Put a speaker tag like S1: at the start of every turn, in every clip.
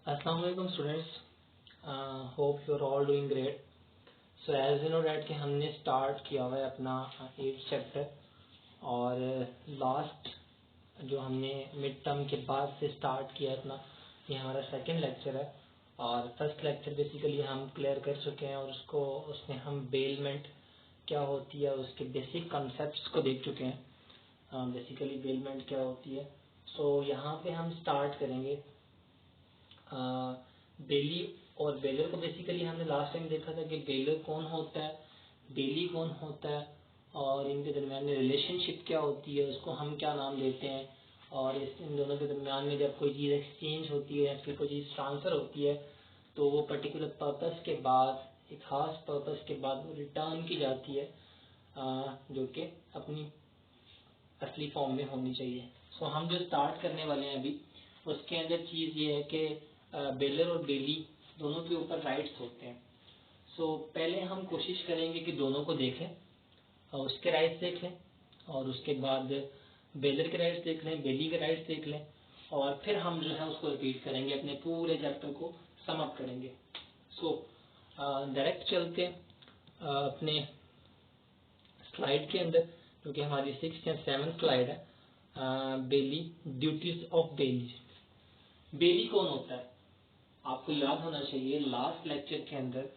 S1: Assalamualaikum students. Hope you are all doing great. So as you know that कि हमने start किया हुआ है अपना 8th चैप्टर और लास्ट जो हमने मिड टर्म के बाद से स्टार्ट किया अपना ये हमारा सेकंड लेक्चर है और फर्स्ट लेक्चर बेसिकली हम क्लियर कर चुके हैं और उसमें हम बेलमेंट क्या होती है उसके बेसिक कॉन्सेप्ट्स को देख चुके हैं। बेसिकली बेलमेंट क्या होती है। सो यहाँ पे हम स्टार्ट करेंगे बेली और बेलर को। बेसिकली हमने लास्ट टाइम देखा था कि बेलर कौन होता है, बेली कौन होता है और इनके दरमियान में रिलेशनशिप क्या होती है, उसको हम क्या नाम देते हैं और इन दोनों के दरमियान में जब कोई चीज़ एक्सचेंज होती है या फिर कोई चीज़ ट्रांसफ़र होती है तो वो पर्टिकुलर पर्पस के बाद, एक ख़ास पर्पस के बाद वो रिटर्न की जाती है जो कि अपनी असली फॉर्म में होनी चाहिए। सो हम जो स्टार्ट करने वाले हैं अभी उसके अंदर चीज़ ये है कि बेलर और बेली दोनों के ऊपर राइट्स होते हैं। सो पहले हम कोशिश करेंगे कि दोनों को देखें और उसके राइट्स देख लें और उसके बाद बेलर के राइट्स देख लें, बेली के राइट्स देख लें और फिर हम जो है उसको रिपीट करेंगे, अपने पूरे चैप्टर को सम अप करेंगे। सो डायरेक्ट चलते हैं अपने स्लाइड के अंदर जो कि हमारी 6th या 7th स्लाइड है। बेली, ड्यूटीज ऑफ बेली। बेली कौन होता है आपको याद होना चाहिए। लास्ट लेक्चर के अंदर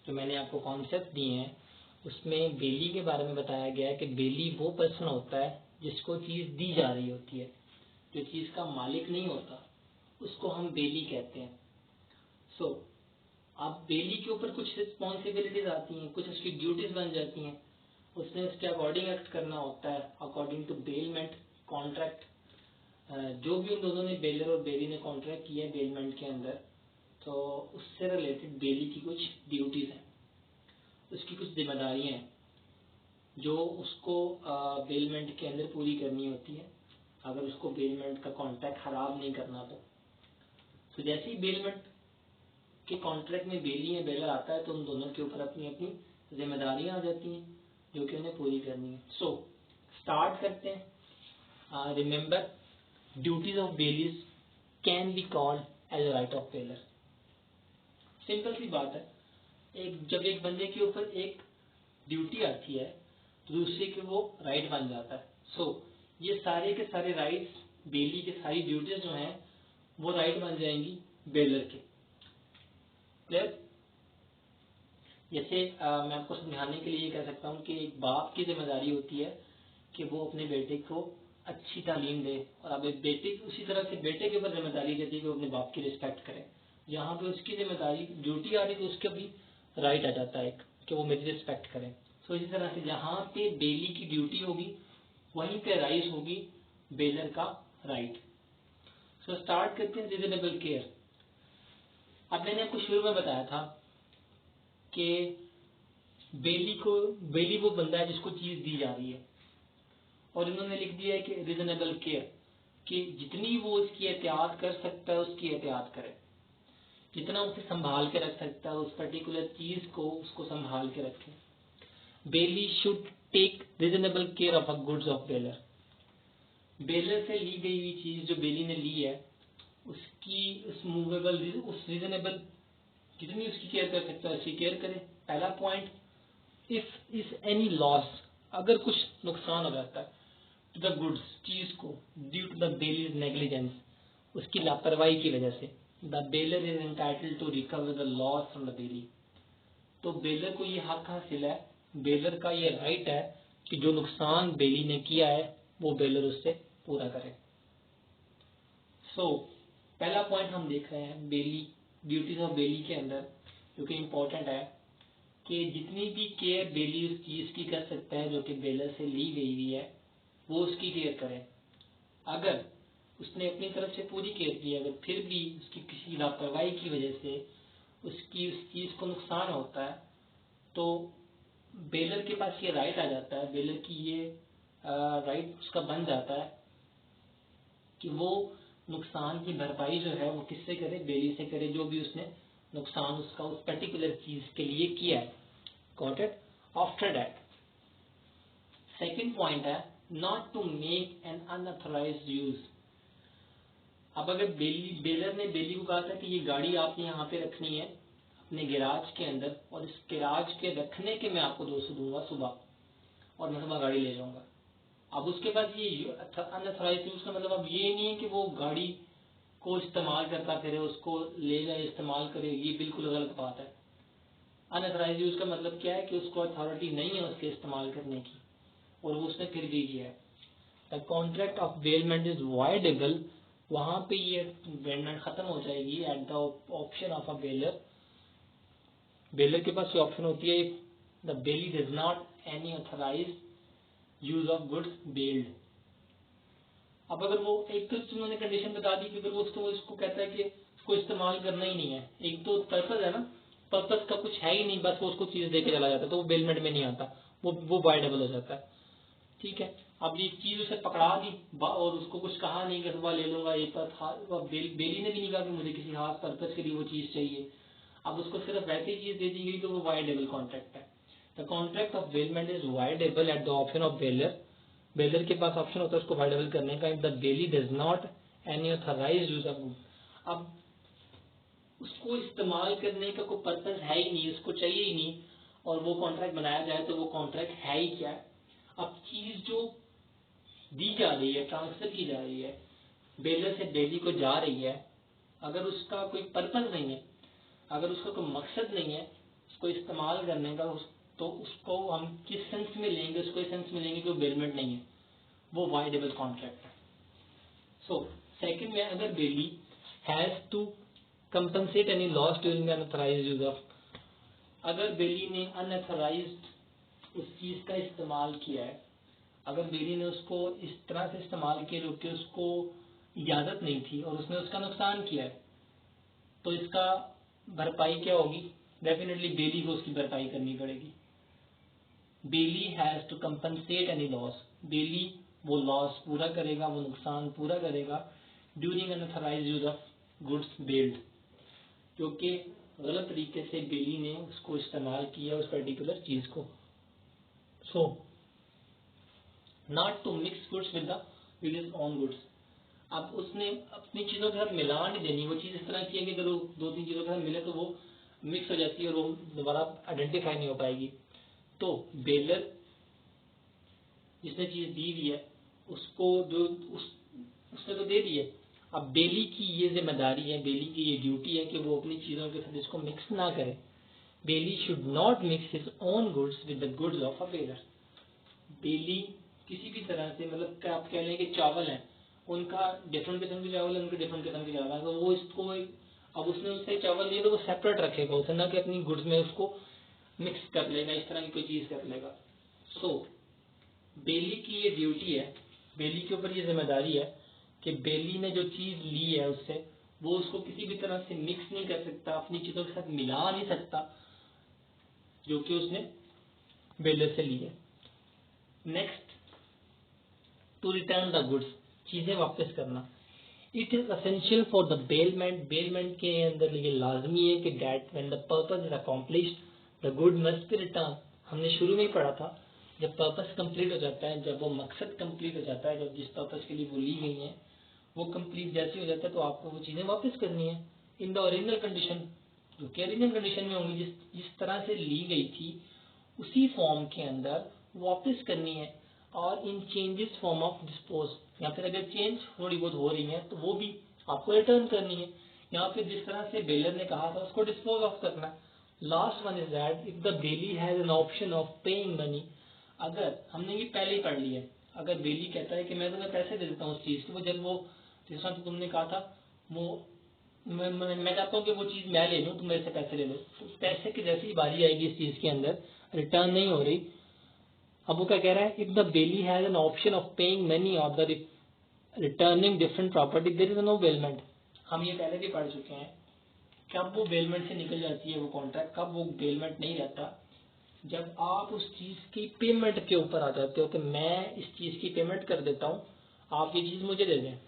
S1: जो मैंने आपको कॉन्सेप्ट दिए हैं उसमें बेली के बारे में बताया गया है कि बेली वो पर्सन होता है जिसको चीज़ दी जा रही होती है, जो चीज़ का मालिक नहीं होता उसको हम बेली कहते हैं। सो अब बेली के ऊपर कुछ रिस्पॉन्सिबिलिटीज आती हैं, कुछ उसकी ड्यूटीज बन जाती हैं, उसने उसके अकॉर्डिंग एक्ट करना होता है अकॉर्डिंग टू बेलमेंट कॉन्ट्रैक्ट। जो भी उन दोनों ने, बेलर और बेली ने कॉन्ट्रैक्ट किया है बेलमेंट के अंदर, तो उससे रिलेटेड बेली की कुछ ड्यूटीज हैं, उसकी कुछ जिम्मेदारियां हैं जो उसको बेलमेंट के अंदर पूरी करनी होती है अगर उसको बेलमेंट का कॉन्ट्रैक्ट खराब नहीं करना तो जैसे ही बेलमेंट के कॉन्ट्रैक्ट में बेली या बेलर आता है तो उन दोनों के ऊपर अपनी अपनी जिम्मेदारियां आ जाती हैं जो कि उन्हें पूरी करनी है। सो स्टार्ट करते हैं। Remember, duties of bailee can be called as right of bailor. Simple सी बात है, जब एक बंदे के ऊपर एक ड्यूटी आती है तो दूसरे के वो राइट बन जाता है। सो ये सारे के सारे राइट्स, बेली के सारी ड्यूटीज जो हैं वो राइट बन जाएंगी बेलर के। क्लियर? जैसे मैं आपको समझाने के लिए कह सकता हूँ कि एक बाप की जिम्मेदारी होती है कि वो अपने बेटे को अच्छी तालीम दे और अब एक बेटे उसी तरह से बेटे के ऊपर जिम्मेदारी रहती है कि वो अपने बाप की रिस्पेक्ट करे। जहाँ पे उसकी जिम्मेदारी ड्यूटी आ रही तो उसके भी राइट आ जाता है कि वो मेरी रिस्पेक्ट करें। सो इसी तरह से जहाँ पे बेली की ड्यूटी होगी वहीं पे राइज होगी बेलर का राइट। सो स्टार्ट करते हैं रीजनेबल केयर। अब मैंने आपको शुरू में बताया था कि बेली वो बंदा है जिसको चीज दी जा रही है और इन्होंने लिख दिया है कि रीजनेबल केयर, कि जितनी वो उसकी एहतियात कर सकता है उसकी एहतियात करे, जितना उसे संभाल के रख सकता है उस पर्टिकुलर चीज को उसको संभाल के रखे। Bailee should take reasonable care of a goods of bailor. Bailor से ली गई हुई चीज जो बेली ने ली है उसकी उस मूवेबल, उस रीजनेबल जितनी उसकी केयर कर सकता है उसकी केयर करे। पहला point, if is any loss, अगर कुछ नुकसान हो जाता है टू द गुड्स, चीज को, due to the bailee's negligence, उसकी लापरवाही की वजह से, the bailor is entitled to recover the loss from the bailee. तो बेलर को ये हक हासिल है, बेलर का ये राइट है कि जो नुकसान बेली ने किया है वो बेलर उससे पूरा करे। सो पहला पॉइंट हम देख रहे हैं बेली, ड्यूटीज ऑफ बेली के अंदर जो कि इम्पोर्टेंट है कि जितनी भी केयर बेली उस चीज की कर सकता है जो कि बेलर से ली गई हुई है वो उसकी केयर करे। अगर उसने अपनी तरफ से पूरी केयर की, अगर फिर भी उसकी किसी लापरवाही की वजह से उसकी उस चीज को नुकसान होता है तो बेलर के पास ये राइट आ जाता है, बेलर की ये राइट उसका बन जाता है कि वो नुकसान की भरपाई जो है वो किससे करे, बेली से करे, जो भी उसने नुकसान उसका उस पर्टिकुलर चीज के लिए किया है। Got it? After that second point है not to make an unauthorised use. अब अगर बेलर ने बेली को कहा था कि ये गाड़ी आपने यहाँ पे रखनी है अपने गैराज के अंदर, और इस गैराज के रखने के मैं आपको 200 दूंगा सुबह, और मैं सुबह गाड़ी ले जाऊंगा। अब उसके बाद ये अनऑथराइज्ड यूज का मतलब अब ये नहीं है कि वो गाड़ी को इस्तेमाल करता फिरे, उसको ले जाए इस्तेमाल करे, ये बिल्कुल गलत बात है। अनऑथराइज्ड यूज का मतलब क्या है कि उसको अथॉरिटी नहीं है उसके इस्तेमाल करने की, और वो उसने फिर भी किया है। The contract of bailment is voidable, वहां पे ये बेलमेंट खत्म हो जाएगी at the option of a bailor. Bailor के पास ये ऑप्शन होती है, the bailee does not any authorise use of goods bailed. अब अगर वो एक तो उन्होंने कंडीशन बता दी कि अगर वो उसको कहता है कि उसको इस्तेमाल करना ही नहीं है, एक तो पर्पज है ना, पर्पज का कुछ है ही नहीं, बस वो उसको चीज देके चला जाता है, तो वो बेलमेंट में नहीं आता, वो वॉइडेबल हो जाता है। ठीक है, अब ये चीज उसे पकड़ा दी और उसको कुछ कहा नहीं कि सुबह ले लूंगा, एक बेली ने भी नहीं कहा कि मुझे किसी खास पर्पज के लिए वो चीज चाहिए। अब उसको सिर्फ वैसी चीज दे दी गई तो वो वॉइडेबल कॉन्ट्रैक्ट है। The contract of bailment is voidable eight the option of bailor. Bailor के पास ऑप्शन होता है उसको वॉइडेबल करने का, if the bailee does not any authorised use of good. अब उसको इस्तेमाल करने का कोई पर्पज है ही नहीं, उसको चाहिए ही नहीं, और वो कॉन्ट्रैक्ट बनाया जाए तो वो कॉन्ट्रैक्ट है ही क्या। अब चीज जो दी जा रही है, ट्रांसफर की जा रही है, बेलर से बेली को जा रही है, अगर उसका कोई पर्पज नहीं है, अगर उसका कोई मकसद नहीं है उसको इस्तेमाल करने का, तो उसको हम किस सेंस में लेंगे, उसको इस सेंस में लेंगे कि वो बेलमेंट नहीं है, वो वॉइडेबल कॉन्ट्रैक्ट है। सो सेकंड में, अगर bailee has to compensate any loss during unauthorised use of, अगर बेली ने अनऑथराइज्ड उस चीज का इस्तेमाल किया है, अगर बेली ने उसको इस तरह से इस्तेमाल किया जो कि उसको इजाजत नहीं थी और उसने उसका नुकसान किया है, तो इसका भरपाई क्या होगी? डेफिनेटली बेली को उसकी भरपाई करनी पड़ेगी। Bailee has to compensate any loss, bailee वो लॉस पूरा करेगा, वो नुकसान पूरा करेगा during unauthorised use of goods bailed, क्योंकि गलत तरीके से बेली ने उसको इस्तेमाल किया उस पर्टिकुलर चीज को। So not to mix goods with his own goods. अब उसने अपनी चीजों के साथ मिला नहीं देनी, वो चीज इस तरह की है कि अगर वो दो तीन चीजों के साथ मिले तो वो मिक्स हो जाती है और वो दोबारा आइडेंटिफाई नहीं हो पाएगी। तो बेलर जिसने चीज दी हुई है उसको जो उसने तो दे दी है, अब बेली की ये जिम्मेदारी है, बेली की ये ड्यूटी है कि वो अपनी चीजों के साथ इसको मिक्स ना करे। Bailee should not mix his own goods with the goods of a bailor. Bailee किसी भी तरह से, मतलब क्या आप कह लें कि चावल है, उनका डिफरेंट किस्म के चावल है, उनके डिफरेंट किस्म के चावल है, तो वो इसको अब उसने उससे चावल लिए तो वो सेपरेट रखेगा उसे, ना कि अपनी गुड्स में उसको मिक्स कर लेगा, इस तरह की कोई चीज कर लेगा। सो बेली की ये ड्यूटी है, बेली के ऊपर ये जिम्मेदारी है कि बेली ने जो चीज ली है उससे, वो उसको किसी भी तरह से मिक्स नहीं कर सकता, अपनी चीजों के साथ मिला नहीं सकता जो कि उसने बेलर से ली है। Next, to return the goods, चीजें वापस करना। It is essential for the bailment, bailment के अंदर ये लाजमी है कि that when the purpose is accomplished the good must be return. हमने शुरू में ही पढ़ा था, जब पर्पस कंप्लीट हो जाता है, जब वो मकसद कंप्लीट हो जाता है, जब जिस पर्पस के लिए वो ली गई है वो कंप्लीट जैसे हो जाता है, तो आपको वो चीजें वापस करनी है इन द ओरिजिनल कंडीशन, जो कि ओरिजिनल कंडीशन में होंगी, जिस तरह से ली गई थी उसी फॉर्म के अंदर वापस करनी है। और इन चेंजेस फॉर्म ऑफ डिस्पोज, या फिर अगर चेंज थोड़ी बहुत हो रही है तो वो भी आपको रिटर्न करनी है, या फिर जिस तरह से बेलर ने कहा था उसको डिस्पोज ऑफ करना है। Last one is that if the bailee has an option of paying money, अगर हमने ये पहले ही पढ़ लिया है, अगर बेली कहता है कि मैं तुम्हें पैसे दे देता हूँ उस चीज के, वो जब वो जिस तरह से तुमने कहा था, वो मैं चाहता हूँ कि वो चीज मैं ले लूँ, तुम मेरे से पैसे ले लो, तो पैसे की जैसी बारी आएगी इस चीज के अंदर, रिटर्न नहीं हो रही। अब वो क्या कह रहा है, if the bailee has an option of paying money और the returning different property there is no bailment. हम ये पहले भी पढ़ चुके हैं, कब वो बेलमेंट से निकल जाती है वो कॉन्ट्रैक्ट, कब वो बेलमेंट नहीं रहता, जब आप उस चीज की पेमेंट के ऊपर आ जाते हो कि मैं इस चीज की पेमेंट कर देता हूँ, आप ये चीज मुझे दे दें,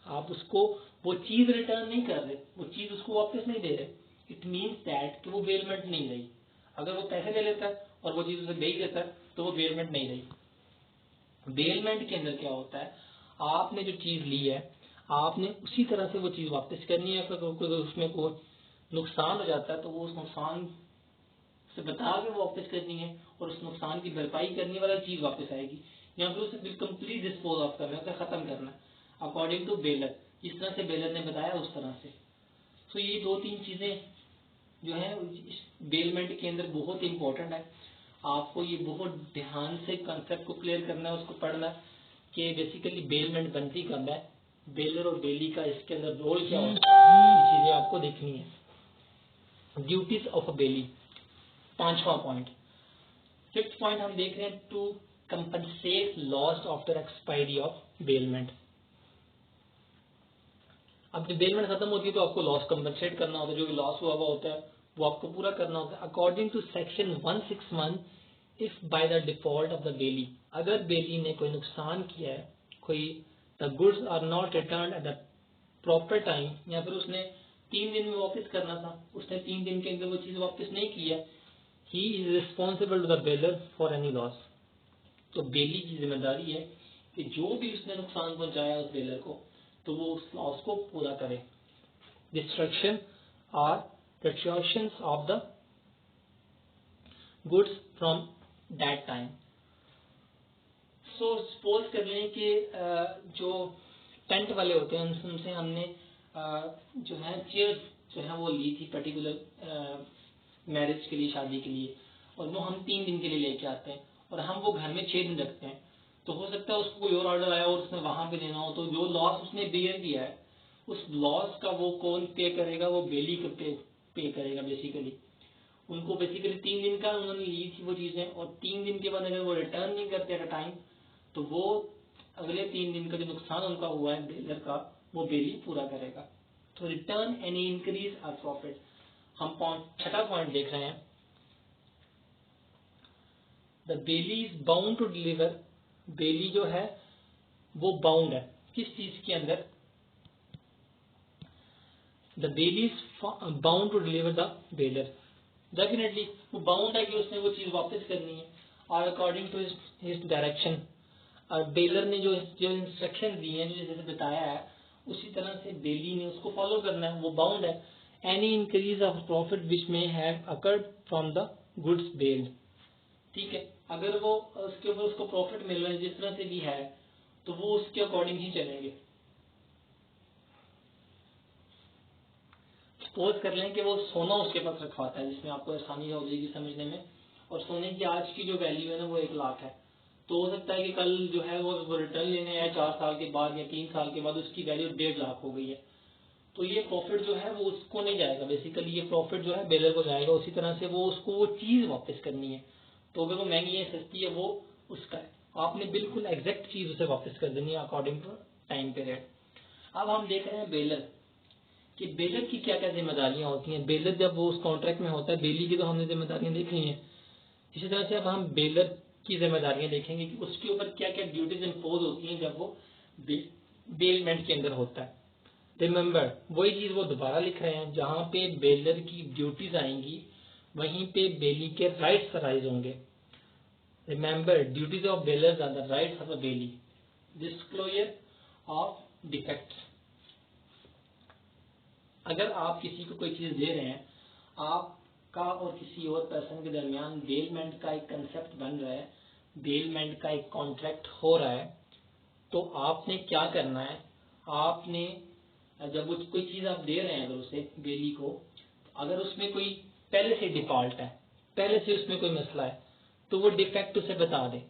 S1: आप उसको वो चीज रिटर्न नहीं कर रहे, वो चीज उसको वापस नहीं दे रहे, इट मीन्स दैट कि वो बेलमेंट नहीं रही। अगर वो पैसे ले लेता है और वो चीज उसे दे ही देता है तो वो बेलमेंट नहीं रही। बेलमेंट के अंदर क्या होता है, आपने जो चीज ली है, आपने उसी तरह से वो चीज़ वापस करनी है। अगर उसमें कोई नुकसान हो जाता है तो वो उस नुकसान से बता के वापस करनी है और उस नुकसान की भरपाई करने वाला चीज़ वापस आएगी, या फिर उसे कंप्लीट डिस्पोज ऑफ करना है, उसे ख़त्म करना है अकॉर्डिंग टू बेलर, जिस तरह से बेलर ने बताया उस तरह से। तो ये 2-3 चीज़ें जो है बेलमेंट के अंदर बहुत इंपॉर्टेंट है। आपको ये बहुत ध्यान से कंसेप्ट को क्लियर करना है, उसको पढ़ना है कि बेसिकली बेलमेंट बनती कब है, बेलर और बेली का इसके अंदर रोल क्या होता है, ये चीज़ें आपको देखनी है। ड्यूटीज ऑफ अ बेली, 5वां पॉइंट। 5th पॉइंट हम देख रहे हैं, to compensate loss after expiry of bailment. अब जब बेलमेंट खत्म होती है तो आपको लॉस कंपनसेट करना होता है, जो भी लॉस हुआ होता है वो आपको पूरा करना होता है according to section 161। If by the default of the bailee, अगर बेली ने कोई नुकसान किया है, कोई the goods are not return at the proper time, या फिर उसने 3 दिन में वापस करना था, उसने 3 दिन के अंदर वो चीज वापस नहीं किया, he is responsible to the bailor for any loss. तो बेली की जिम्मेदारी है कि जो भी उसने नुकसान पहुंचाया उस बेलर को, तो वो उस लॉस को पूरा करे। डिस्ट्रक्शन और retributions of the goods from that time। So suppose कर लें कि जो टेंट वाले होते हैं उनसे हमने जो है चेयर जो है वो ली थी पर्टिकुलर मैरिज के लिए, शादी के लिए, और वो हम 3 दिन के लिए लेके आते हैं और हम वो घर में 6 दिन रखते हैं। तो हो सकता है उसको कोई और ऑर्डर आया और उसने वहां पे देना हो, तो जो लॉस उसने बेयर किया है उस लॉस का वो कौन पे करेगा, वो बेली को पे करेगा। बेसिकली उनको बेसिकली 3 दिन का उन्होंने ली थी वो चीजें, और 3 दिन के बाद अगर वो रिटर्न नहीं करते एट टाइम, तो वो अगले 3 दिन का जो नुकसान उनका हुआ है बेलर का, वो बेली पूरा करेगा। तो return any increase or profit. हम 6वां पॉइंट देख रहे हैं, the bailee is bound to deliver. Bailee जो है वो बाउंड है किस चीज के अंदर, the bailee is bound to deliver the bailor. Definitely वो बाउंड है कि उसने वो चीज वापस करनी है, और अकॉर्डिंग टू हिज डायरेक्शन। और बेलर ने जो इंस्ट्रक्शन दी हैं, जो जैसे बताया है, उसी तरह से बेली ने उसको फॉलो करना है, वो बाउंड है। Any increase of profit which may have accrued from the goods bailed. ठीक है, अगर वो उसके ऊपर उसको प्रॉफिट मिल रहा है जिस तरह से भी है, तो वो उसके अकॉर्डिंग ही चलेंगे। सपोज कर लें कि वो सोना उसके पास रखवाता है, जिसमें आपको आसानी हो जाएगी समझने में, और सोने की आज की जो वैल्यू है ना वो 1 लाख है। तो हो सकता है कि कल जो है वो रिटर्न लेने आए 4 साल के बाद या 3 साल के बाद, उसकी वैल्यू 1.5 लाख हो गई है। तो ये प्रॉफिट जो है वो उसको नहीं जाएगा, बेसिकली ये प्रॉफिट जो है बेलर को जाएगा। उसी तरह से वो उसको वो चीज वापस करनी है, तो अगर वो महंगी है सस्ती है वो उसका है, आपने बिल्कुल एग्जैक्ट चीज उसे वापस कर देनी है अकॉर्डिंग टू टाइम पीरियड। अब हम देख रहे हैं बेलर कि बेलर की क्या क्या जिम्मेदारियां होती हैं। बेलर जब वो उस कॉन्ट्रैक्ट में होता है, बेली की तो हमने जिम्मेदारियां देख ली हैं, इसी तरह से अब हम बेलर की जिम्मेदारियां देखेंगे कि उसके ऊपर क्या क्या ड्यूटीज इम्पोज होती हैं जब वो बेलमेंट के अंदर होता है। रिमेम्बर, वही चीज वो दोबारा लिख रहे हैं, जहां पे बेलर की ड्यूटीज आएंगी वहीं पे बेली के राइट्स अराइज होंगे। Remember, duties of bailors are the rights of a bailee. Disclosure of defects, अगर आप किसी को कोई चीज दे रहे हैं, आपका और किसी और पर्सन के दरमियान बेलमेंट का एक कंसेप्ट बन रहा है, बेलमेंट का एक कॉन्ट्रैक्ट हो रहा है, तो आपने क्या करना है, आपने जब कोई चीज आप दे रहे हैं अगर उसे बेली को, अगर उसमें कोई पहले से डिफॉल्ट है, पहले से उसमें कोई मसला है, तो वो डिफेक्ट उसे बता दे।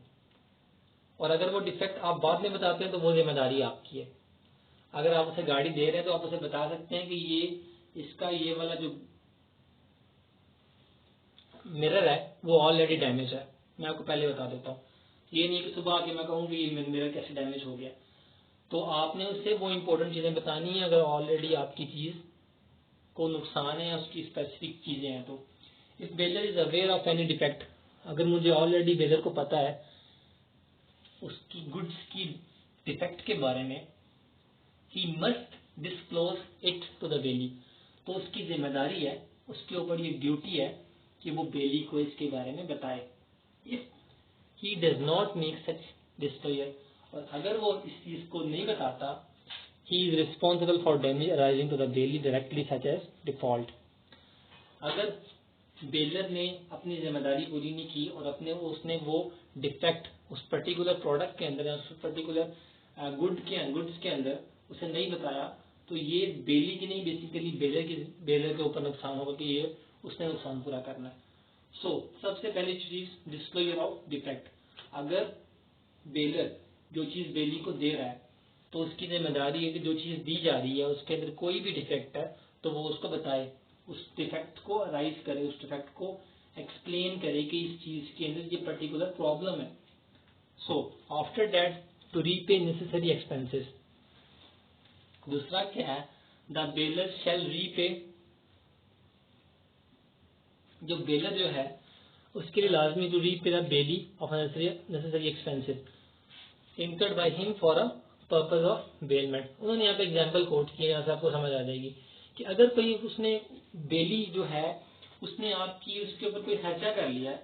S1: और अगर वो डिफेक्ट आप बाद में बताते हैं तो वो जिम्मेदारी आपकी है। अगर आप उसे गाड़ी दे रहे हैं तो आप उसे बता सकते हैं कि ये इसका ये वाला जो मिरर है वो ऑलरेडी डैमेज है, मैं आपको पहले बता देता हूँ। ये नहीं कि सुबह आके मैं कहूँ कि ये मिरर कैसे डैमेज हो गया। तो आपने उससे वो इंपॉर्टेंट चीजें बतानी है, अगर ऑलरेडी आपकी चीज को नुकसान है या उसकी स्पेसिफिक चीजें हैं तो। If baler is aware of any defect, अगर मुझे ऑलरेडी बेलर को पता है उसकी गुड्स की डिफेक्ट के बारे में, he must disclose it to the बेली, तो उसकी जिम्मेदारी है, उसके ऊपर ये ड्यूटी है कि वो बेली को इसके बारे में बताए। If he does not make such disclosure, और अगर वो इस चीज को नहीं बताता, he is responsible for damage arising to the bailey directly such as default. अगर बेलर ने अपनी जिम्मेदारी पूरी नहीं की और उसने वो डिफेक्ट उस पर्टिकुलर प्रोडक्ट के अंदर या उस पर्टिकुलर गुड्स के अंदर उसे नहीं बताया, तो ये बेली की नहीं, बेसिकली बेलर के ऊपर नुकसान होगा कि ये उसने नुकसान पूरा करना है. सबसे पहली चीज डिस्क्लोजर ऑफ डिफेक्ट. अगर बेलर जो चीज बेली को दे रहा है तो उसकी जिम्मेदारी है कि जो चीज दी जा रही है उसके अंदर कोई भी डिफेक्ट है तो वो उसको बताए, उस डिफेक्ट को राइज करे, उस डिफेक्ट को एक्सप्लेन करे कि इस चीज के अंदर ये पर्टिकुलर प्रॉब्लम है. After that to repay necessary expenses. दूसरा क्या है, द बेलर शैल रीपे. जो बेलर जो है उसके लिए लाजमी to repay the bailee of necessary expenses incurred by him for a purpose of bailment. उन्होंने यहाँ पे एग्जाम्पल कोट किया, यहाँ से आपको समझ आ जाएगी कि अगर कोई उसने बेली जो है उसने आपकी उसके ऊपर कोई खर्चा कर लिया है,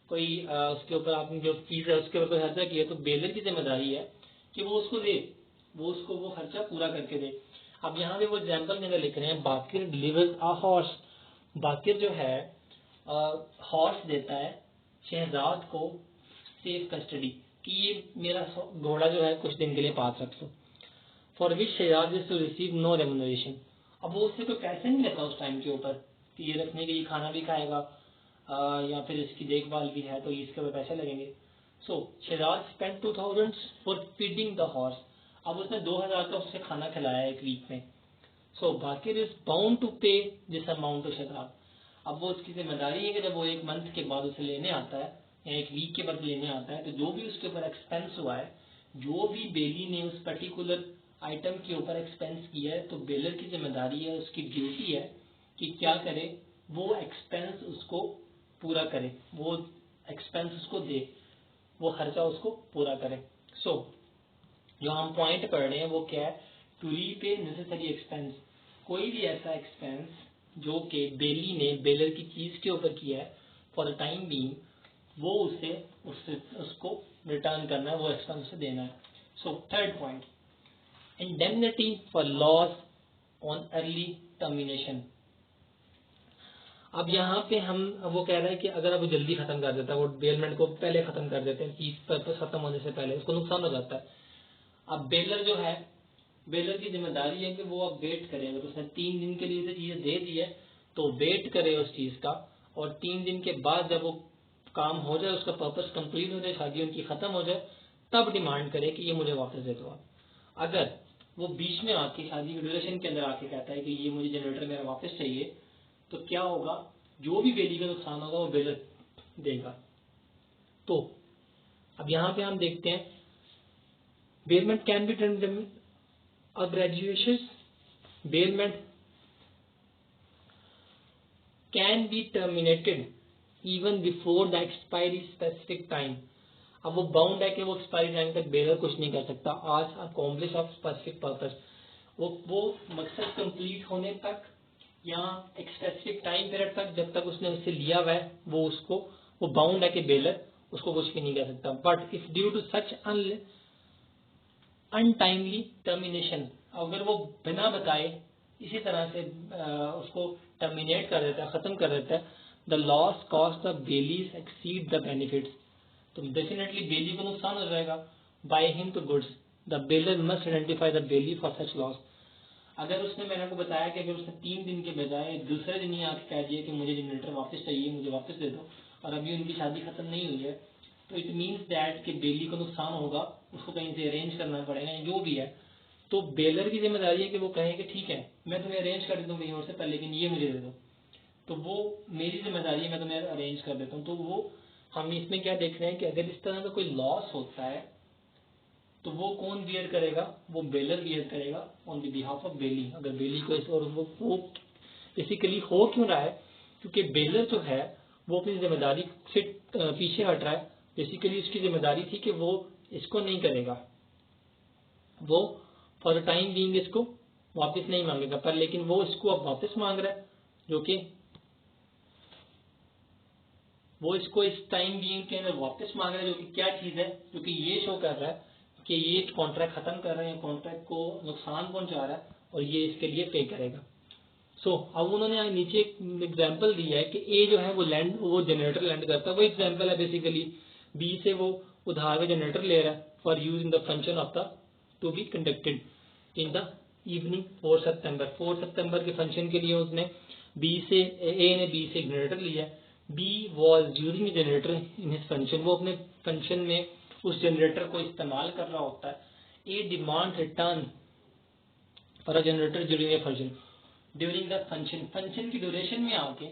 S1: कोई उसके ऊपर आपने जो फीस है उसके ऊपर खर्चा किया, तो बेलर की जिम्मेदारी है कि वो उसको दे, वो उसको वो खर्चा पूरा करके दे. अब यहाँ पे वो एग्जाम्पल में लिख रहे हैं बाकिर डिलीवर्स अ हॉर्स. बाकिर जो है हॉर्स देता है शहजाद को सेफ कस्टडी, कि ये मेरा घोड़ा जो है कुछ दिन के लिए पास रख लो. For which Shahzad is to receive no remuneration. अब वो उससे कोई पैसे नहीं लेता उस टाइम के ऊपर कि ये रखने के लिए खाना भी खाएगा या फिर इसकी देखभाल भी है तो इसके ऊपर पैसे लगेंगे. Shahzad spend 2000 for feeding the horse. अब उसने 2000 का उससे खाना खिलाया एक वीक में. बाकिर इज बाउंड टू पे दिस अमाउंट टू शहजाद. अब वो उसकी जिम्मेदारी है कि जब वो एक मंथ के बाद उसे लेने आता है या एक वीक के बाद लेने आता है तो जो भी उसके ऊपर एक्सपेंस हुआ है, जो भी बेली ने उस पर्टिकुलर आइटम के ऊपर एक्सपेंस किया है, तो बेलर की जिम्मेदारी है, उसकी ड्यूटी है कि क्या करे, वो एक्सपेंस उसको पूरा करे, वो एक्सपेंस उसको दे, वो खर्चा उसको पूरा करे. जो हम पॉइंट पढ़ रहे हैं वो क्या है, टू रीपे नेसेसरी एक्सपेंस. कोई भी ऐसा एक्सपेंस जो कि बेली ने बेलर की चीज के ऊपर किया है फॉर द टाइम बीइंग, वो उसको रिटर्न करना है, वो एक्सपेंस उसे देना है. Third point, indemnity for loss on early termination. अब यहाँ पे वो कह रहा है कि अगर वो जल्दी खत्म कर देता है, वो बेलमेंट को पहले खत्म कर देते हैं, चीज पर्पस खत्म होने से पहले उसको नुकसान हो जाता है. अब बेलर जो है, बेलर की जिम्मेदारी है कि वो अब वेट करे. अगर उसने 3 दिन के लिए चीजें दे दी है तो वेट करे उस चीज का, और 3 दिन के बाद जब वो काम हो जाए, उसका पर्पस कंप्लीट हो जाए, शादी उनकी खत्म हो जाए, तब डिमांड करे कि ये मुझे वापस दे दो आप. अगर वो बीच में आके शादी के ड्यूरेशन के अंदर आके कहता है कि ये मुझे जनरेटर मेरा वापस चाहिए, तो क्या होगा, जो भी बेली का नुकसान होगा वो बेलर देगा. तो अब यहाँ पे हम देखते हैं bailment can be terminated. A graduation's bailment can be terminated even before the expiry specific time. अब वो बाउंड है कि वो एक्सपायरी टाइम तक बेलर कुछ नहीं कर सकता. आज अकॉम्प्लिश ऑफ स्पेसिफिक पर्पस, वो मकसद कंप्लीट होने तक या एक स्पेसिफिक टाइम पीरियड तक, जब तक उसने उससे लिया हुआ है, वो बाउंड है कि बेलर उसको कुछ भी नहीं कर सकता. But if due to such untimely termination, अगर वो बिना बताए इसी तरह से उसको टर्मिनेट कर देता है, खत्म कर देता है, the loss cost the bailees exceed the benefits, तो डेफिनेटली बेली को नुकसान हो जाएगा. By him to goods, the bailor must identify the bailee for such loss. अगर उसने मैंने को बताया कि अगर उसने 3 दिन के बजाय दूसरे दिन ही आके कह दिया कि मुझे जनरेटर वापस चाहिए, मुझे वापस दे दो, और अभी उनकी शादी खत्म नहीं हुई है, तो इट मीन्स दैट कि बेली को नुकसान होगा, उसको कहीं से अरेंज करना पड़ेगा या जो भी है. तो बेलर की जिम्मेदारी है कि वो कहे कि ठीक है मैं तुम्हें अरेंज कर देता हूँ कहीं और से, पर लेकिन ये मुझे दे दो. तो वो मेरी जिम्मेदारी है, मैं तुम्हें अरेंज कर देता हूँ. तो वो हम इसमें क्या देख रहे हैं कि अगर इस तरह का कोई लॉस होता है तो वो कौन बियर करेगा, वो बेलर बियर करेगा on the behalf of belly. अगर बेली को और वो बेसिकली हो क्यों रहा है, क्योंकि बेलर जो है वो अपनी जिम्मेदारी से पीछे हट रहा है. बेसिकली उसकी जिम्मेदारी थी कि वो इसको नहीं करेगा, वो फॉर द टाइम बीइंग इसको वापस नहीं मांगेगा, पर लेकिन वो इसको अब वापस मांग रहा है, जो कि वो इसको इस टाइम बीइंग के अंदर वापस मांग रहा है, जो कि क्या चीज है, जो कि ये शो कर रहा है कि ये कॉन्ट्रैक्ट खत्म कर रहे हैं, कॉन्ट्रैक्ट को नुकसान पहुंचा रहा है और ये इसके लिए पे करेगा। अब उन्होंने नीचे एक एग्जाम्पल दिया है कि ए जो है वो जनरेटर लैंड करता है, वो एग्जाम्पल है बेसिकली। बी से वो उधार में जनरेटर ले रहा है for use in the function of the to be conducted in the evening 4 सितंबर के फंक्शन के लिए उसने ए ने बी से जनरेटर लिया। B was using generator in his function, वो अपने फंक्शन में उस जनरेटर को इस्तेमाल कर रहा होता है। A demand return for a generator during the function की ड्यूरेशन में आके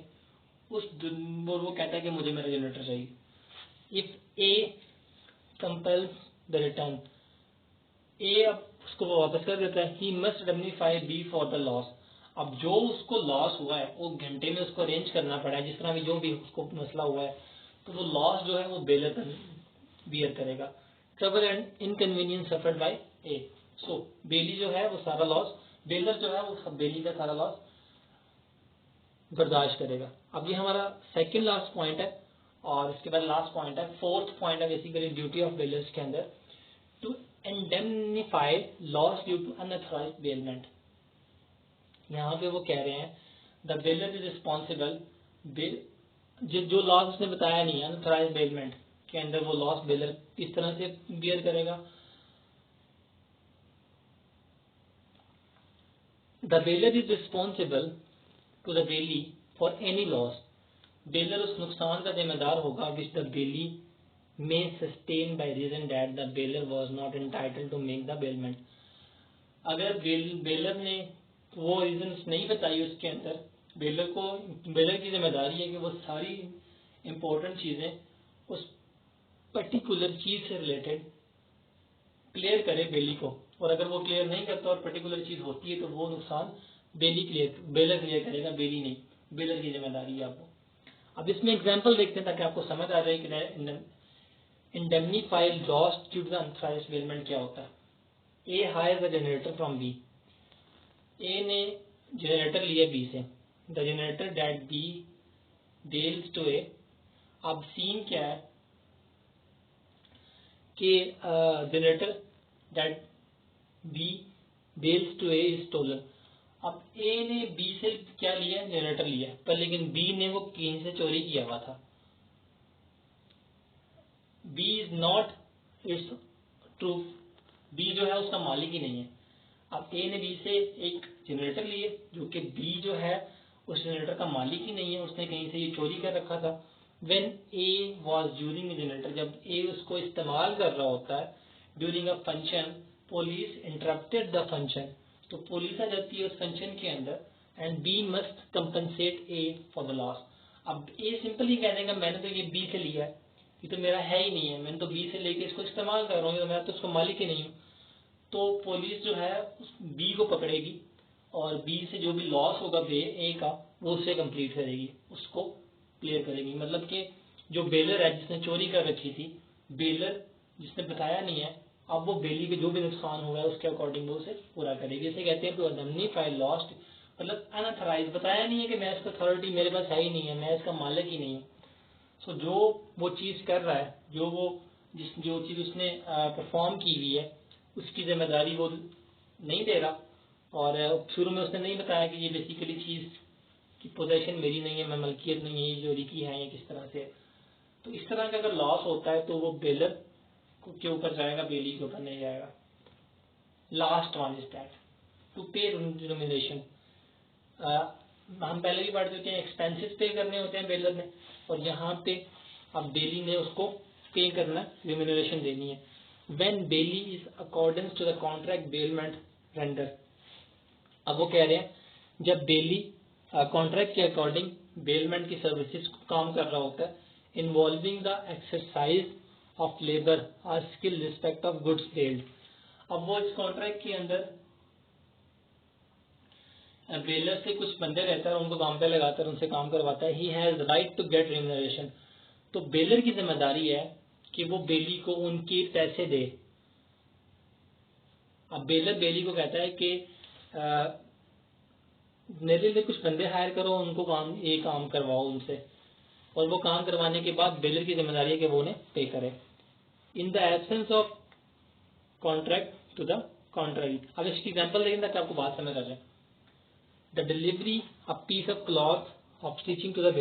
S1: वो कहता है कि मुझे मेरा जनरेटर चाहिए। If A compels the return, A अब उसको वापस कर देता है। He must indemnify B for the loss. अब जो उसको लॉस हुआ है वो घंटे में उसको अरेंज करना पड़ा है, जिस तरह भी जो भी उसको मसला हुआ है, तो वो लॉस जो है वो बेलर बियर करेगा। Trouble and inconvenience suffered by A, so bailee जो है वो सारा लॉस, बेलर जो है वो बेली का सारा लॉस बर्दाश्त करेगा। अब ये हमारा सेकंड लास्ट पॉइंट है और इसके बाद लास्ट पॉइंट है, फोर्थ पॉइंट है बेसिकली ड्यूटी ऑफ बेलर्स के अंदर, to indemnify loss due to unauthorized bailment. यहाँ पे वो कह रहे हैं द बेलर इज रिस्पॉन्सिबल, जो लॉस उसने बताया नहीं है अनऑथराइज्ड बेलमेंट के अंदर, वो लॉस बेलर किस तरह से बियर करेगा। The bailor is responsible to the bailee for any loss, bailor उस नुकसान का जिम्मेदार होगा विच द बेली में sustain by reason that the bailor was not entitled to make the bailment. अगर बेलर ने वो रीजन नहीं बताई उसके अंदर, बेलर की जिम्मेदारी है कि वो सारी इंपॉर्टेंट चीजें उस पर्टिकुलर चीज से रिलेटेड क्लियर करे बेली को, और अगर वो क्लियर नहीं करता और पर्टिकुलर चीज होती है तो वो नुकसान बेलर क्लियर करेगा, बेली नहीं, बेलर की जिम्मेदारी है आपको। अब इसमें एग्जांपल देखते हैं ताकि आपको समझ आ जाए कि indemnify loss due to the unauthorised bailment क्या होता है। A hires the generator from B, A ने जनरेटर लिया बी से, the generator that B bails to A. अब सीन क्या है कि generator that B bails to A is stolen. अब ए ने बी से क्या लिया, जनरेटर लिया, पर लेकिन बी ने वो कहीं से चोरी किया हुआ था। B is not it's true, B जो है उसका मालिक ही नहीं है। अब ए ने बी से एक जनरेटर लिए जो कि बी जो है उस जनरेटर का मालिक ही नहीं है, उसने कहीं से ये चोरी कर रखा था। When A was using generator, जब ए उसको इस्तेमाल कर रहा होता है during a function, police interrupted the function, तो पुलिस आ जाती है उस फंक्शन के अंदर and B must compensate A for the loss. अब ए सिंपली कह देगा मैंने तो ये बी से लिया है, ये तो मेरा है ही नहीं है, मैंने तो बी से लेके इसको इस्तेमाल कर रहा हूँ, मैं तो उसको मालिक ही नहीं हूँ। तो पुलिस जो है बी को पकड़ेगी और बी से जो भी लॉस होगा ए का वो उससे कंप्लीट करेगी, उसको क्लियर करेगी। मतलब कि जो बेलर है जिसने चोरी कर रखी थी, बेलर जिसने बताया नहीं है, अब वो बेली के जो भी नुकसान हुआ है उसके अकॉर्डिंग वो उसे पूरा करेगी। इसे कहते हैं टू इंडेमनिफाई लॉस्ट, मतलब अनऑथराइज, बताया नहीं है कि मैं इसका अथॉरिटी मेरे पास है ही नहीं है, मैं इसका मालिक ही नहीं हूँ। सो जो वो चीज कर रहा है, जो चीज उसने परफॉर्म की हुई है उसकी जिम्मेदारी वो नहीं दे रहा, और शुरू में उसने नहीं बताया कि ये बेसिकली चीज की पोजेशन मेरी नहीं है, मैं मलकियत नहीं है, ये चोरी की है या किस तरह से। तो इस तरह का अगर लॉस होता है तो वो बेलर के ऊपर जाएगा, बेली के ऊपर नहीं जाएगा। Last one is that to pay remuneration. हम पहले भी पढ़ चुके हैं, एक्सपेंसेस पे करने होते हैं बेलर ने, और यहाँ पे अब बेली ने उसको पे करना, रिम्यूनरेशन देनी है। When bailee is accordance to the contract bailment render. अब वो कह रहे हैं जब बेली कॉन्ट्रैक्ट के अकॉर्डिंग बेलमेंट की सर्विसेज को काम कर रहा होता है, involving the exercise of labour और skill respect of goods bailed. अब वो इस कॉन्ट्रैक्ट के अंदर बेलर से कुछ बंदे रहता है, उनको काम पे लगाता है, उनसे काम करवाता है। He has right to get remuneration, तो बेलर की जिम्मेदारी है कि वो बेली को उनके पैसे दे। अब बेलर बेली को कहता है कि मेरे लिए कुछ बंदे हायर करो, उनको काम करवाओ उनसे, और वो काम करवाने के बाद बेलर की जिम्मेदारी है कि वो उन्हें पे करे। In the absence of contract to the contrary. अब इसकी एग्जाम्पल देखें ताकि आपको बात समझ आ जाए। The delivery a piece of cloth of stitching to the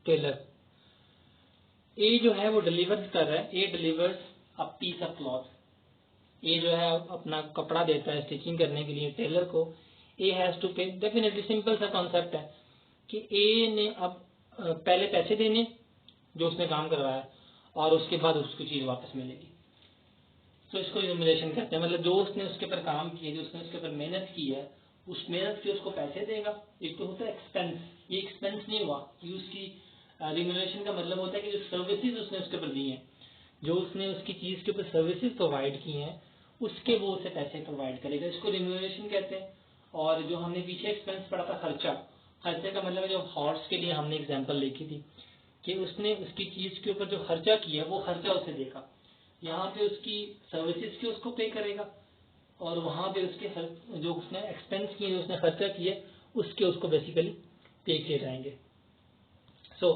S1: tailor. A जो है वो डिलीवर कर रहा है, A delivers a piece of cloth. A जो है अपना कपड़ा देता है स्टिचिंग करने के लिए टेलर को। ए हैज टू पे, डेफिनेटली सिंपल सा कॉन्सेप्ट है कि ए ने अब पहले पैसे देने जो उसने काम करवाया है और उसके बाद उसको चीज वापस मिलेगी। तो इसको रिम्यूनरेशन कहते हैं, मतलब जो उसने उसके ऊपर काम किया, जो उसने उसके ऊपर मेहनत की है, उस मेहनत के उसको पैसे देगा। एक तो होता है एक्सपेंस, ये एक्सपेंस नहीं हुआ, ये उसकी रिम्यूनरेशन का मतलब होता है कि जो सर्विसेज उसने उसके ऊपर दी हैं, जो उसने उसकी चीज के ऊपर सर्विसेज प्रोवाइड की हैं, उसके वो उसे पैसे प्रोवाइड करेगा, इसको रिम्यूनरेशन कहते हैं। और जो हमने पीछे एक्सपेंस पढ़ा था खर्चा, खर्चे का मतलब है जो हॉर्स के लिए हमने एग्जांपल लिखी थी कि उसने उसकी चीज के ऊपर जो खर्चा किया वो खर्चा उसे देगा। यहाँ पे उसकी सर्विसेज के उसको पे करेगा और वहां पे उसके जो उसने एक्सपेंस किए, जो उसने खर्चा किए, उसके उसको बेसिकली पे किए जाएंगे। सो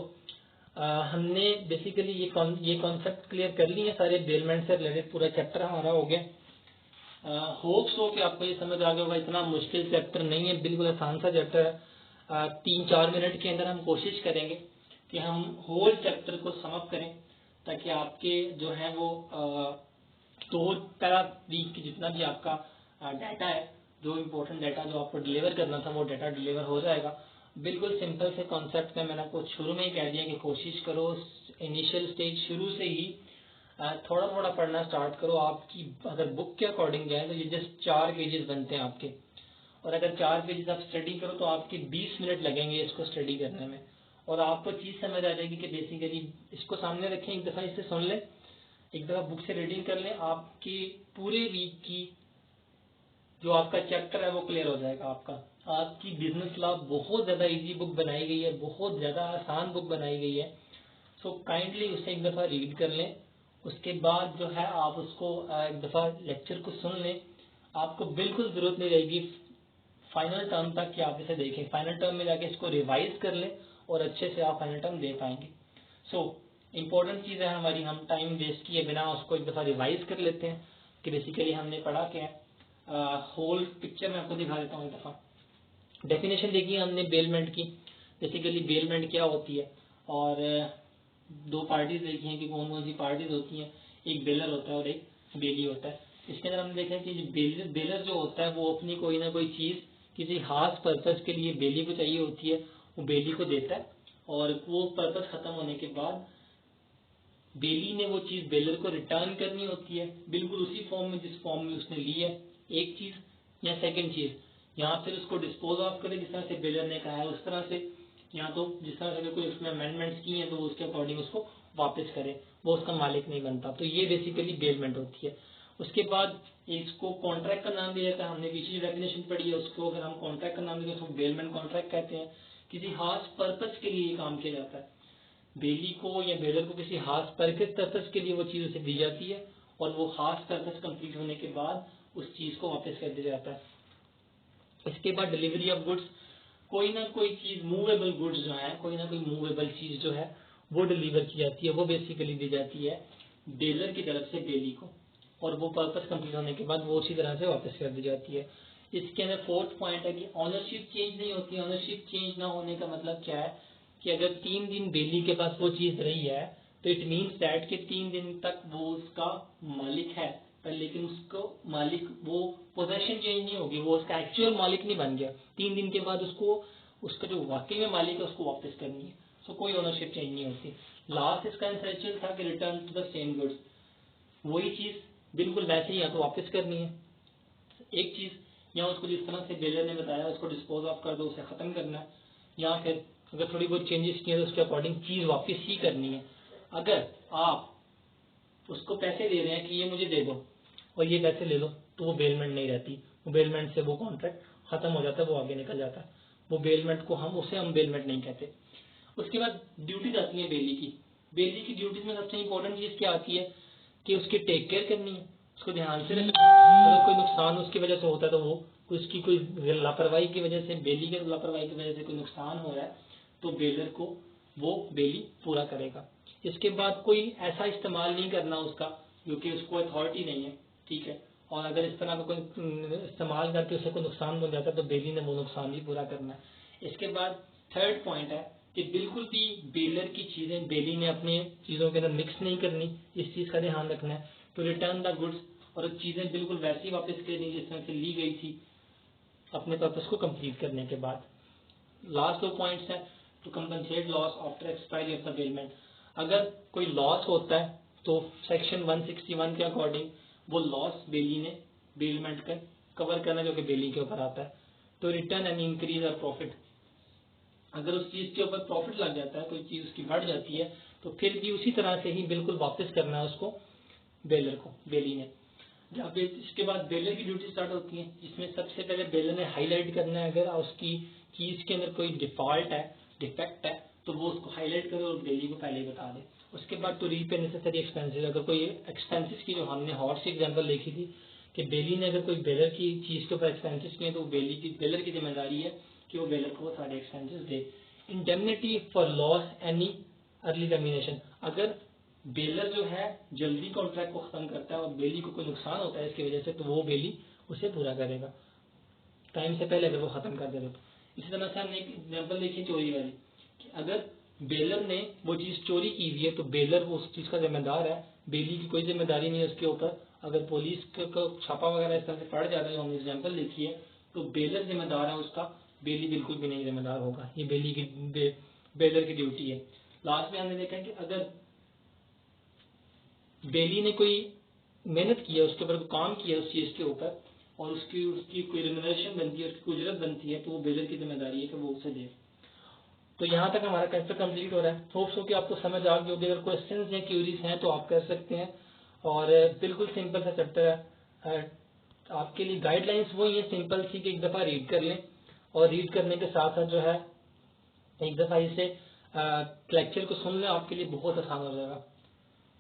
S1: हमने बेसिकली ये कॉन्सेप्ट क्लियर कर लिए सारे बेलमेंट से रिलेटेड, पूरा चैप्टर हमारा हो गया। होप सो कि आपको ये समझ आ गया होगा। इतना मुश्किल चैप्टर नहीं है, बिल्कुल आसान सा चैप्टर है। 3-4 मिनट के अंदर हम कोशिश करेंगे कि हम होल चैप्टर को समअप करें ताकि आपके जो है वो तो पहला वीक की जितना भी आपका डाटा है, जो इम्पोर्टेंट डाटा जो आपको डिलीवर करना था वो डाटा डिलीवर हो जाएगा। बिल्कुल सिंपल से कॉन्सेप्ट में मैंने आपको शुरू में ही कह दिया कि कोशिश करो इनिशियल स्टेज शुरू से ही थोड़ा थोड़ा पढ़ना स्टार्ट करो। आपकी अगर बुक के अकॉर्डिंग जाए तो ये जस्ट 4 पेजेस बनते हैं आपके, और अगर 4 पेजेस आप स्टडी करो तो आपके 20 मिनट लगेंगे इसको स्टडी करने में, और आपको चीज समझ आ जाएगी कि बेसिकली इसको सामने रखें, एक दफा इसे सुन लें, एक दफा बुक से रीडिंग कर लें, आपकी पूरे वीक की जो आपका चैप्टर है वो क्लियर हो जाएगा। आपकी बिजनेस लॉ बहुत ज्यादा इजी बुक बनाई गई है, बहुत ज्यादा आसान बुक बनाई गई है। सो काइंडली उसे एक दफा रीड कर लें, उसके बाद जो है आप उसको एक दफा लेक्चर को सुन लें। आपको बिल्कुल जरूरत नहीं रहेगी फाइनल टर्म तक कि आप इसे देखें, फाइनल टर्म में जाके इसको रिवाइज कर लें और अच्छे से आप फाइनल टर्म दे पाएंगे। सो इम्पोर्टेंट चीज है हमारी, हम टाइम वेस्ट किए बिना उसको एक दफा रिवाइज कर लेते हैं कि बेसिकली हमने पढ़ा क्या है। होल पिक्चर में आपको दिखा देता हूँ एक दफा। डेफिनेशन देखिए हमने बेलमेंट की, बेसिकली बेलमेंट क्या होती है, और दो पार्टीज देखी हैं कि कौन कौन सी पार्टीज होती हैं, एक बेलर होता है और एक बेली होता है। इसके अंदर हमने देखा कि बेलर जो होता है वो अपनी कोई ना कोई चीज किसी खास पर्पज के लिए बेली को चाहिए होती है, वो बेली को देता है, और वो पर्पज खत्म होने के बाद बेली ने वो चीज बेलर को रिटर्न करनी होती है, बिल्कुल उसी फॉर्म में जिस फॉर्म में उसने ली है, एक चीज या सेकंड चीज, या फिर उसको डिस्पोज ऑफ करे जिस तरह से बेलर ने कहा है उस तरह से, या तो जिस तरह से कोई उसमें अमेंडमेंट्स की हैं तो वो उसके अकॉर्डिंग उसको वापस करे, वो उसका मालिक नहीं बनता। तो ये बेसिकली बेलमेंट होती है। उसके बाद इसको कॉन्ट्रैक्ट का नाम दिया जाता है, हमने पीछे जो डेफिनेशन पढ़ी है उसको अगर हम कॉन्ट्रैक्ट का नाम देते हैं तो बेलमेंट कॉन्ट्रैक्ट कहते हैं। किसी खास पर्पज के लिए काम किया जाता है, बेली को या बेलर को किसी खास पर्पज के लिए वो चीज उसे दी जाती है, और वो खास पर्पज कंप्लीट होने के बाद उस चीज को वापस कर दिया जाता है। इसके बाद डिलीवरी ऑफ गुड्स, कोई ना कोई चीज मूवेबल गुड्स जो है, कोई ना कोई मूवेबल चीज जो है वो डिलीवर की जाती है, वो बेसिकली दी जाती है बेलर की तरफ से बेली को, और वो पर्पज कंप्लीट होने के बाद वो उसी तरह से वापस कर दी जाती है। इसके अंदर फोर्थ पॉइंट है कि ऑनरशिप चेंज नहीं होती। ऑनरशिप चेंज ना होने का मतलब क्या है कि अगर 3 दिन बेली के पास वो चीज रही है तो इट मीन्स दैट कि 3 दिन तक वो उसका मालिक है, पर लेकिन उसको मालिक वो पोजेशन चेंज नहीं होगी, वो उसका एक्चुअल मालिक नहीं बन गया। 3 दिन के बाद उसको उसका जो वाकई में मालिक है उसको वापस करनी है। सो कोई ओनरशिप चेंज नहीं होती। लास्ट इसका इंसेंशियल था कि return to the same goods, वही चीज बिल्कुल वैसे ही या तो वापस करनी है एक चीज, या उसको जिस तरह से बेलर ने बताया उसको डिस्पोज ऑफ कर दो, उसे खत्म करना है, या फिर अगर थोड़ी बहुत चेंजेस किए तो उसके अकॉर्डिंग चीज वापस ही करनी है। अगर आप उसको पैसे दे रहे हैं कि ये मुझे दे दो और ये पैसे ले लो, तो वो बेलमेंट नहीं रहती, वो बेलमेंट से वो कॉन्ट्रैक्ट खत्म हो जाता है, वो आगे निकल जाता है। वो बेलमेंट को हम बेलमेंट नहीं कहते। उसके बाद ड्यूटीज आती है बेली की। बेली की ड्यूटीज में सबसे इंपॉर्टेंट चीज क्या आती है कि उसकी टेक केयर करनी है, उसको ध्यान से रखना है। अगर कोई नुकसान उसकी वजह से होता है तो वो उसकी कोई लापरवाही की वजह से, बेली के लापरवाही की वजह से कोई नुकसान हो रहा है तो बेलर को वो बेली पूरा करेगा। इसके बाद कोई ऐसा इस्तेमाल नहीं करना उसका क्योंकि उसको अथॉरिटी नहीं है, ठीक है। और अगर इस तरह का कोई इस्तेमाल करके उसे कोई नुकसान हो जाता है तो बेली ने वो नुकसान भी पूरा करना है। इसके बाद थर्ड पॉइंट है कि बिल्कुल भी बेलर की चीज़ें बेली ने अपनी चीज़ों के अंदर मिक्स नहीं करनी, इस चीज़ का ध्यान रखना है। तो रिटर्न द गुड्स, और चीज़ें बिल्कुल वैसी वापस करनी जिस तरह से ली गई थी अपने पर्पस को कंप्लीट करने के बाद। लास्ट 2 पॉइंट्स हैं to compensate loss after expiry of the bailment. अगर कोई लॉस होता है तो सेक्शन 161 के अकॉर्डिंग वो लॉस बेली ने बेलमेंट का कवर करना, जो कि बेली के ऊपर आता है। तो रिटर्न एंड इंक्रीज और प्रॉफिट, अगर उस चीज़ के ऊपर प्रॉफिट लग जाता है, कोई चीज़ उसकी बढ़ जाती है, तो फिर भी उसी तरह से ही बिल्कुल वापस करना है उसको बेलर को, बेली ने। जहाँ पे इसके बाद बेलर की ड्यूटी स्टार्ट होती है, जिसमें सबसे पहले बेलर ने हाईलाइट करना है अगर उसकी चीज़ के अंदर कोई डिफॉल्ट है, डिफेक्ट है, तो वो उसको हाईलाइट करे और बेली को पहले ही बता दे। उसके बाद तो रीपे नेसेसरी एक्सपेंसेस, अगर कोई एक्सपेंसेस की जो हमने हॉट से एग्जांपल देखी थी कि बेली ने अगर कोई बेलर की चीज़ के ऊपर एक्सपेंसेस किए तो बेलर की जिम्मेदारी है कि वो बेलर को सारे expenses they. Indemnity for loss any early termination, अगर बेलर जो है जल्दी कॉन्ट्रैक्ट को खत्म करता है और बेली को कोई नुकसान होता है इसकी वजह से, तो वो बेली उसे पूरा करेगा टाइम से पहले अगर वो खत्म कर देगा। इसी तरह से हमने एक एग्जाम्पल देखी चोरी वाली कि अगर बेलर ने वो चीज़ चोरी की हुई है तो बेलर वो उस चीज़ का जिम्मेदार है, बेली की कोई जिम्मेदारी नहीं है उसके ऊपर। अगर पुलिस को छापा वगैरह इस तरह से पड़ जाता है, जो हमने एग्जाम्पल देखी है, तो बेलर जिम्मेदार है उसका, बेली बिल्कुल भी नहीं जिम्मेदार होगा। ये बेली की बेलर की ड्यूटी है। लास्ट में हमने देखा कि अगर बेली ने कोई मेहनत किया, उसके ऊपर काम किया उस चीज़ के ऊपर, और उसकी कोई रेम्यूनरेशन बनती है, उसकी कोई उजरत बनती है, तो वो बेलर की जिम्मेदारी है कि वो उसे दे। तो यहाँ तक हमारा चैप्टर कंप्लीट हो रहा है। होप्स हो कि आपको समझ आ गई होगी। अगर क्वेश्चंस या क्यूरीज हैं तो आप कर सकते हैं। और बिल्कुल सिंपल सा चैप्टर है। आपके लिए गाइडलाइंस वही है सिंपल सी कि एक दफ़ा रीड कर लें, और रीड करने के साथ साथ जो है एक दफ़ा इसे लेक्चर को सुन लें, आपके लिए बहुत आसान हो जाएगा।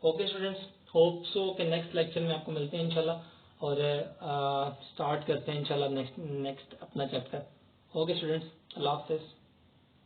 S1: ओके स्टूडेंट्स, होप सो कि नेक्स्ट लेक्चर में आपको मिलते हैं इंशाल्लाह, और स्टार्ट करते हैं इंशाल्लाह नेक्स्ट अपना चैप्टर। ओके स्टूडेंट्स, अल्लाह हाफ़िज़।